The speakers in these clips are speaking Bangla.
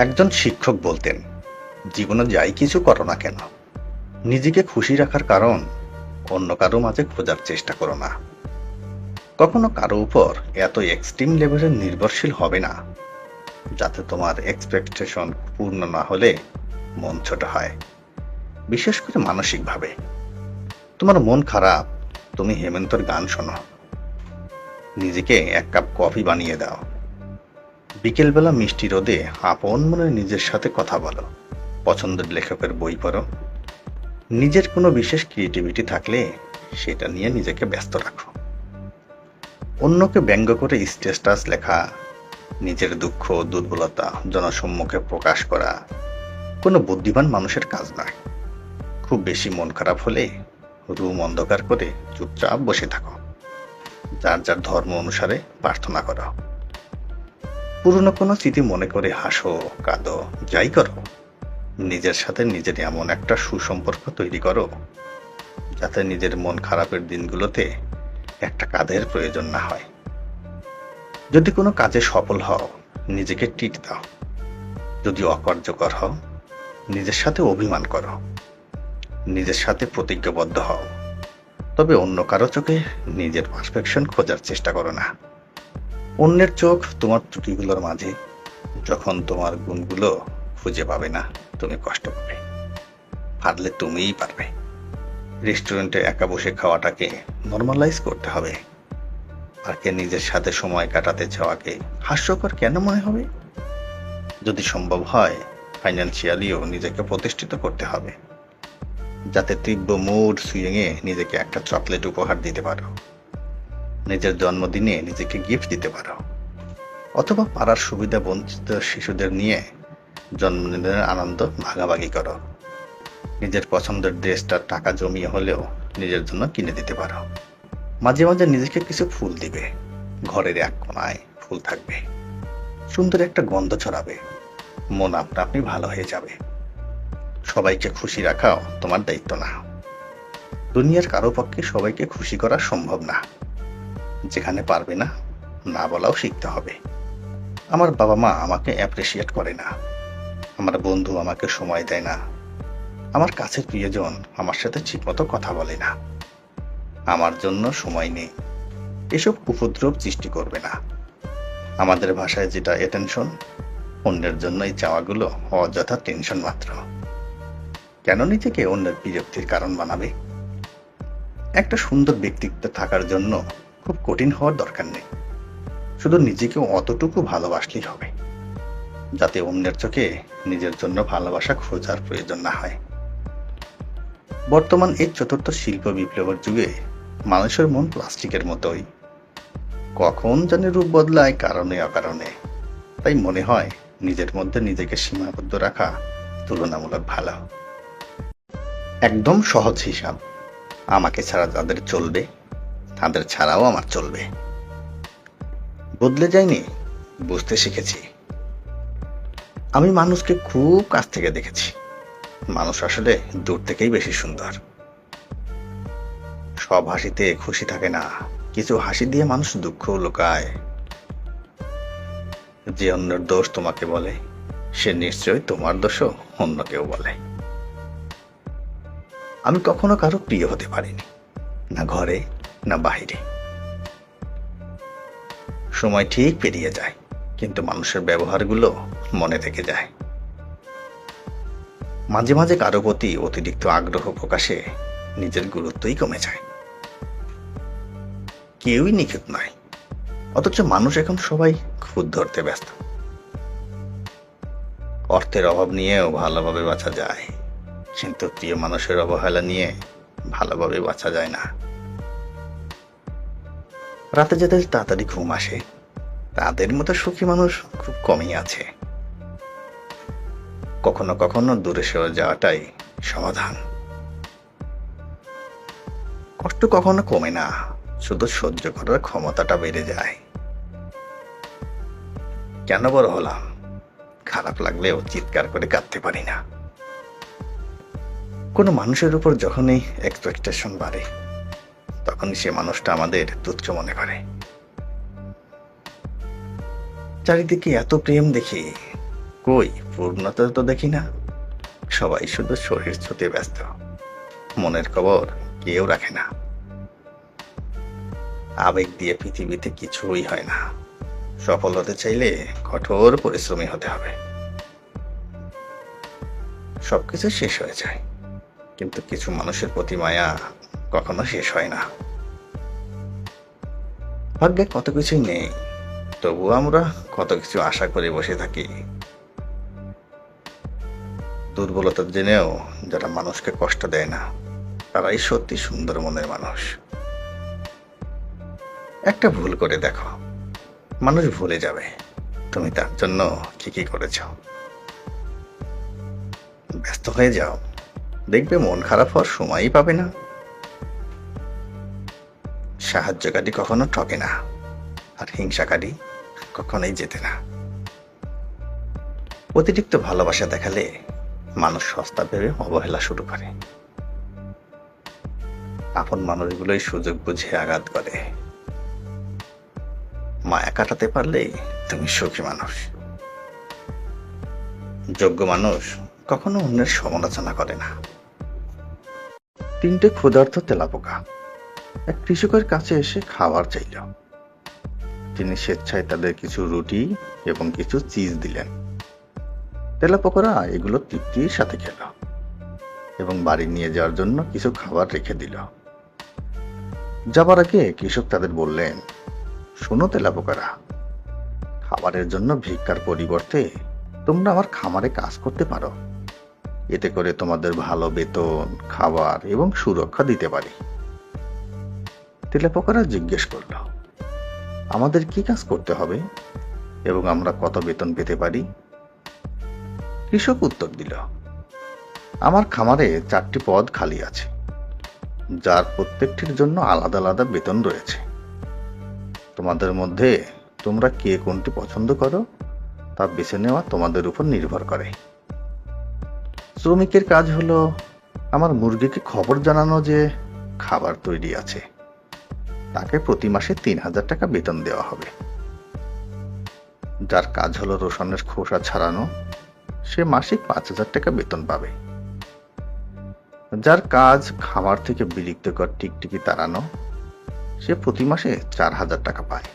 একজন শিক্ষক বলতেন, জীবনে যাই কিছু করো না কেন, নিজেকে খুশি রাখার কারণ অন্য কারো মাঝে খোঁজার চেষ্টা করো না। কখনো কারো উপর এত এক্সট্রিম লেভেলের নির্ভরশীল হবে না যাতে তোমার এক্সপেকটেশন পূর্ণ না হলে মন ছোট হয়, বিশেষ করে মানসিকভাবে। তোমার মন খারাপ, তুমি হেমন্তর গান শোনো, নিজেকে এক কাপ কফি বানিয়ে দাও, বিকেলবেলা মিষ্টি রোদে আপন মনে নিজের সাথে কথা বলো, পছন্দের লেখকের বই পড়ো। নিজের কোনো বিশেষ ক্রিয়েটিভিটি থাকলে সেটা নিয়ে নিজেকে ব্যস্ত রাখো। অন্যকে ব্যঙ্গ করে স্ট্যাটাস লেখা, নিজের দুঃখ দুর্বলতা জনসম্মুখে প্রকাশ করা কোনো বুদ্ধিমান মানুষের কাজ নয়। খুব বেশি মন খারাপ হলে রুম অন্ধকার করে চুপচাপ বসে থাকো, যার যার ধর্ম অনুসারে প্রার্থনা করো। পুরনো কোনো স্মৃতি মনে করে হাসো, কাঁদো, যাই করো, নিজের সাথে নিজের এমন একটা সুসম্পর্ক তৈরি করো যাতে নিজের মন খারাপের দিনগুলোতে একটা কাঁধের প্রয়োজন না হয়। যদি কোনো কাজে সফল হও, নিজেকে ট্রিট দাও। যদি অকার্যকর হও, নিজের সাথে অভিমান করো। নিজের সাথে প্রতিজ্ঞাবদ্ধ হও, তবে অন্য কারো চোখে নিজের পারফেকশন খোঁজার চেষ্টা করো না। অন্যের চোখ তোমার ত্রুটিগুলোর মাঝে, যখন তোমার গুণগুলো খুঁজে পাবে না, তুমি কষ্ট পাবে। পারলে তুমিই পারবে। রেস্টুরেন্টে একা বসে খাওয়াটাকে নর্মালাইজ করতে হবে। পার্কে নিজের সাথে সময় কাটাতে চাওয়াকে হাস্যকর কেন মনে হবে? যদি সম্ভব হয়, ফাইন্যান্সিয়ালিও নিজেকে প্রতিষ্ঠিত করতে হবে, যাতে তীব্র মুড সুইংয়ে নিজেকে একটা চকলেট উপহার দিতে পারো, নিজের জন্মদিনে নিজেকে গিফট দিতে পারো, অথবা পাড়ার সুবিধা বঞ্চিত শিশুদের নিয়ে জন্মদিনের আনন্দ ভাগাভাগি করো। নিজের পছন্দের ড্রেসটা টাকা জমিয়ে হলেও নিজের জন্য কিনে দিতে পারো। মাঝে মাঝে নিজেকে কিছু ফুল দিবে, ঘরের এক কোণায় ফুল থাকবে, সুন্দর একটা গন্ধ ছড়াবে, মন আপনা আপনি ভালো হয়ে যাবে। সবাইকে খুশি রাখাও তোমার দায়িত্ব না। দুনিয়ার কারো পক্ষে সবাইকে খুশি করা সম্ভব না। যেখানে পারবে না, না বলাও শিখতে হবে। আমার বাবা মা আমাকে অ্যাপ্রিসিয়েট করে না, আমার বন্ধু আমাকে সময় দেয় না, আমার কাছের প্রিয়জন আমার সাথে ঠিকমতো কথা বলে না, আমার জন্য সময় নেই, এসব উপদ্রব সৃষ্টি করবে না। আমাদের ভাষায় যেটা অ্যাটেনশন, অন্যের জন্য এই চাওয়াগুলো অযথা টেনশন মাত্র। কেন নিজেকে অন্যের বিরক্তির কারণ বানাবে? একটা সুন্দর ব্যক্তিত্ব থাকার জন্য খুব কঠিন হওয়ার দরকার নেই। শুধু নিজেকে অতটুকু ভালোবাসলেই হবে যাতে অন্যের চোখে নিজের জন্য ভালোবাসা খোঁজার প্রয়োজন না হয়। বর্তমান এই চতুর্থ শিল্প বিপ্লবের যুগে মানুষের মন প্লাস্টিকের মতোই, কখন জানি রূপ বদলায় কারণে অকারণে। তাই মনে হয় নিজের মধ্যে নিজেকে সীমাবদ্ধ রাখা তুলনামূলক ভালো। একদম সহজ হিসাব, আমাকে ছাড়া যাদের চলবে তাদের ছাড়াও আমার চলবে। বদলে যায়নি, বুঝতে শিখেছি। আমি মানুষকে খুব কাছ থেকে দেখেছি, মানুষ আসলে দূর থেকেই বেশি সুন্দর। সব হাসিতে খুশি থাকে না, কিছু হাসি দিয়ে মানুষ দুঃখ লুকায়। যে অন্যের দোষ তোমাকে বলে, সে নিশ্চয়ই তোমার দোষও অন্য কেউ বলে। আমি কখনো কারো প্রিয় হতে পারিনি, না ঘরে না বাহিরে। সময় ঠিক পেরিয়ে যায়, কিন্তু মানুষের ব্যবহারগুলো মনে থেকে যায়। মাঝে মাঝে কারো প্রতি অতিরিক্ত আগ্রহ প্রকাশে নিজের গুরুত্বই কমে যায়। কেউই নিখুঁত নয়, অথচ মানুষ এখন সবাই খুঁত ধরতে ব্যস্ত। অর্থের অভাব নিয়েও ভালোভাবে বাঁচা যায়, কিন্তু প্রিয় মানুষের অবহেলা নিয়ে ভালোভাবে বাঁচা যায় না। রাতে যাদের তাড়াতাড়ি ঘুম আসে, তাদের মতো সুখী মানুষ খুব কমই আছে। কখনো কখনো দূরে সরে যাওয়াটাই সমাধান। কষ্ট কখনো কমে না, শুধু সহ্য করার ক্ষমতাটা বেড়ে যায়। কেন বড় হলাম? খারাপ লাগলেও চিৎকার করে কাঁদতে পারি না। কোনো মানুষের উপর যখনই এক্সপেকটেশন বাড়ে, তখনই সে মানুষটা আমাদের তুচ্ছ মনে করে। চারিদিকে এত প্রেম দেখি, কই পূর্ণতা তো দেখি না। সবাই শুধু শরীর ছুতে ব্যস্ত, মনের খবর কেউ রাখে না। আবেগ দিয়ে পৃথিবীতে কিছুই হয় না। সফল হতে চাইলে কঠোর পরিশ্রমী হতে হবে। সবকিছু শেষ হয়ে যায়, কিন্তু কিছু মানুষের প্রতি মায়া কখনো শেষ হয় না। ভাগ্যে কত কিছুই নেই, তবুও আমরা কত কিছু আশা করে বসে থাকি। দুর্বলতা জেনেও যারা মানুষকে কষ্ট দেয় না, তারাই সত্যি সুন্দর মনের মানুষ। একটা ভুল করে দেখো, মানুষ ভুলে যাবে তুমি তার জন্য কি কি করেছ। ব্যস্ত হয়ে যাও, দেখবে মন খারাপ হওয়ার সময়ই পাবে না। সাহায্যকারী কখনো ঠকে না, আর হিংসাকারী কখনোই জেতে না। অতিরিক্ত ভালোবাসা দেখালে মানুষ সস্তা ভেবে অবহেলা শুরু করে। আপন মানুষগুলোই সুযোগ বুঝে আঘাত করে। মায়া কাটাতে পারলেই তুমি সুখী মানুষ। যোগ্য মানুষ কখনো অন্যের সমালোচনা করে না। 3টে ক্ষুধার্ত তেলাপোকা এক কৃষকের কাছে এসে খাবার চাইল। তিনি স্বেচ্ছায় তাদের কিছু রুটি এবং কিছু চিজ দিলেন। তেলাপোকারা এগুলো তৃপ্তির সাথে খেল এবং বাড়ি নিয়ে যাওয়ার জন্য কিছু খাবার রেখে দিল। যাবার আগে কৃষক তাদের বললেন, শোনো তেলাপোকারা, খাবারের জন্য ভিক্ষার পরিবর্তে তোমরা আমার খামারে কাজ করতে পারো। এতে করে তোমাদের ভালো বেতন, খাবার এবং সুরক্ষা দিতে পারি। তেলাপোকারা জিজ্ঞেস করল, আমাদের কি কাজ করতে হবে এবং আমরা কত বেতন পেতে পারি? কৃষক উত্তর দিল, আমার খামারে 4টি পদ খালি আছে, যার প্রত্যেকটির জন্য আলাদা আলাদা বেতন রয়েছে। তোমাদের মধ্যে তোমরা কে কোনটি পছন্দ করো তা বেছে নেওয়া তোমাদের উপর নির্ভর করে। শ্রমিকের কাজ হলো আমার মুরগিকে খবর জানানো যে খাবার তৈরি আছে। তাকে প্রতি মাসে 3000 টাকা বেতন দেওয়া হবে। যার কাজ হলো রসুনের খোসা ছাড়ানো, সে মাসিক 5000 টাকা বেতন পাবে। যার কাজ খামার থেকে বিরক্তিকর টিকটিকি তাড়ানো, সে প্রতি মাসে 4000 টাকা পায়।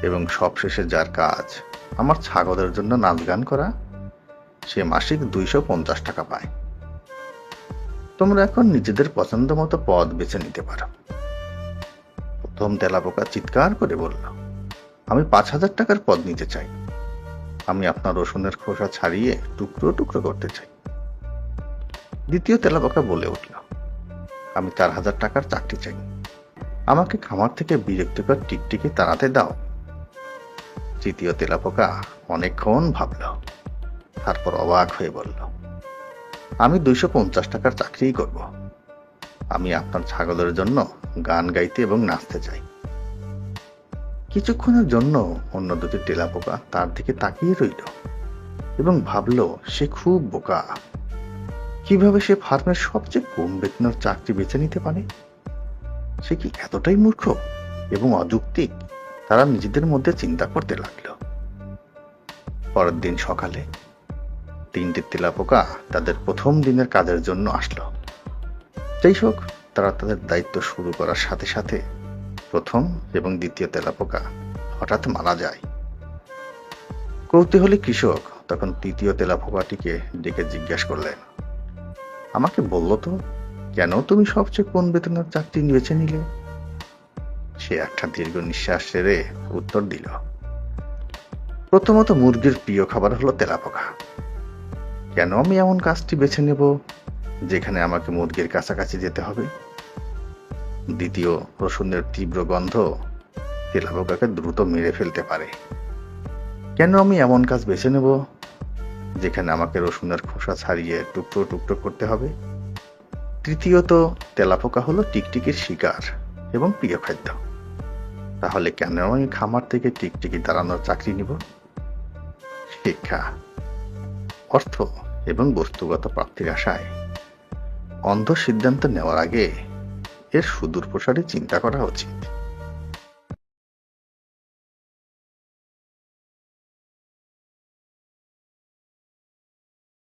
এবং সবশেষে যার কাজ আমার ছাগলের জন্য নাচ গান করা, সে মাসিক 250 টাকা পায়। তোমরা এখন নিজেদের পছন্দ মতো পদ বেছে নিতে পারো। প্রথম তেলাপোকা চিৎকার করে বলল, আমি 5000 টাকার পদ নিতে চাই। আমি আপনার রসুনের খোসা ছাড়িয়ে টুকরো টুকরো করতে চাই। দ্বিতীয় তেলাপোকা বলে উঠল, আমি 4000 টাকার চাকরি চাই। আমাকে খামার থেকে বিরক্তিকর টিকটিকি তাড়াতে দাও। তৃতীয় তেলাপোকা অনেকক্ষণ ভাবল, তারপর অবাক হয়ে বলল, আমি 250 টাকার চাকরিই করব। আমি আপনার ছাগলের জন্য গান গাইতে এবং নাচতে চাই। কিছুক্ষণের জন্য অন্য দুটি তেলাপোকা তার দিকে তাকিয়ে রইল এবং ভাবল সে খুব বোকা। কিভাবে সে ফার্মের সবচেয়ে কম বেতনের চাকরি বেছে নিতে পারে? সে কি এতটাই মূর্খ এবং অযৌক্তিক? তারা নিজেদের মধ্যে চিন্তা করতে লাগলো। পরের দিন সকালে 3টে তেলাপোকা তাদের প্রথম দিনের কাজের জন্য আসলো। যাই হোক, তারা তাদের দায়িত্ব শুরু করার সাথে সাথে প্রথম এবং দ্বিতীয় তেলাপোকা হঠাৎ মারা যায়। কৌতূহলী কৃষক তখন তৃতীয় তেলাপোকাটিকে ডেকে জিজ্ঞেস করলেন, আমাকে বললো তো কেন তুমি সবচেয়ে কোন বেতনের চাকরি বেছে নিলে? সে একটা দীর্ঘ নিঃশ্বাস ছেড়ে উত্তর দিল, প্রথমত মুরগির প্রিয় খাবার হলো তেলাপোকা। কেন আমি এমন কাজটি বেছে নেব যেখানে আমাকে মুরগির কাছাকাছি যেতে হবে? দ্বিতীয়, রসুনের তীব্র গন্ধ তেলাপোকাকে দ্রুত মেরে ফেলতে পারে। কেন আমি এমন কাজ বেছে নেব যেখানে আমাকে রসুনের খোসা ছাড়িয়ে টুকরো টুকরো করতে হবে? তৃতীয়ত, তেলাপোকা হলো টিকটিকির শিকার এবং প্রিয় খাদ্য। তাহলে কেন আমি খামার থেকে টিকটিকি তাড়ানোর চাকরি নিব? শিক্ষা, অর্থ এবং বস্তুগত প্রাপ্তির আশায় অন্ধ সিদ্ধান্ত নেওয়ার আগে এর সুদূর প্রসারী চিন্তা করা উচিত।